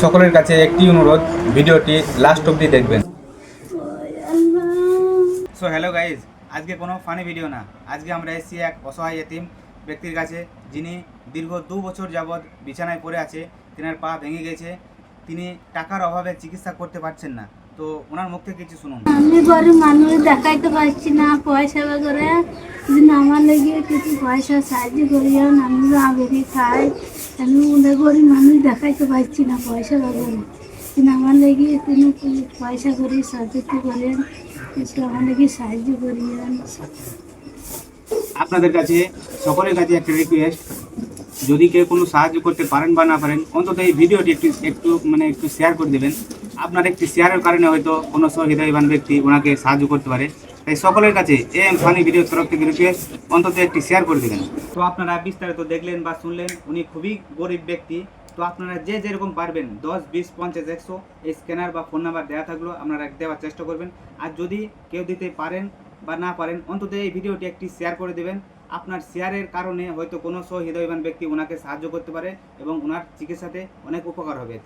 সকলের কাছে একটি অনুরোধ, ভিডিওটি লাস্ট অবধি দেখবেন। সো হ্যালো গাইজ, আজকে কোনো ফানি ভিডিও না। আজকে আমরা এসেছি এক অসহায় এতিম ব্যক্তির কাছে, যিনি দীর্ঘ 2 বছর যাবৎ বিছানায় পড়ে আছে। তিনার পা ভেঙে গেছে, তিনি টাকার অভাবে চিকিৎসা করতে পারছেন না। তো ওনার মুখ থেকে কিছু শুনুন। আমি গরিব মানুষ, দেখাইতে পারছি না পয়সা করে, যদি আমার লেগে কিছু পয়সা সাহায্য করিয়েন, আমি আবেরি খাই। আমি গরিব মানুষ, দেখাইতে পারছি না পয়সা করে, কিন্তু আমার লেগে কোনো পয়সা করি সাহায্য করেন, একটু আমার লেগে সাহায্য করিয়েন। আপনাদের কাছে সকলের কাছে একটা রিকোয়েস্ট, যদি কেউ কোনো সাহায্য করতে পারেন বা না পারেন, অন্তত এই ভিডিওটি একটু শেয়ার করে দেবেন। আপনার একটি শেয়ারের কারণে হয়তো কোনো সহৃদয়বান ব্যক্তি ওনাকে সাহায্য করতে পারে। তাই সকলের কাছে ফানি ভিডিওর তরফ থেকে রিকোয়েস্ট, অন্তত একটি শেয়ার করে দেবেন। তো আপনারা বিস্তারিত দেখলেন বা শুনলেন, উনি খুবই গরিব ব্যক্তি। তো আপনারা যে যেরকম পারবেন 10, 20, 50, 100 এই স্ক্যানার বা ফোন নাম্বার দেওয়া থাকলো, আপনারা দেওয়ার চেষ্টা করবেন। আর যদি কেউ দিতে পারেন বা না পারেন, অন্তত এই ভিডিওটি একটি শেয়ার করে দেবেন। আপনার শেয়ারের কারণে হয়তো কোনো সহৃদয়বান ব্যক্তি ওনাকে সাহায্য করতে পারে এবং ওনার চিকিৎসাতে অনেক উপকার হবে এতে।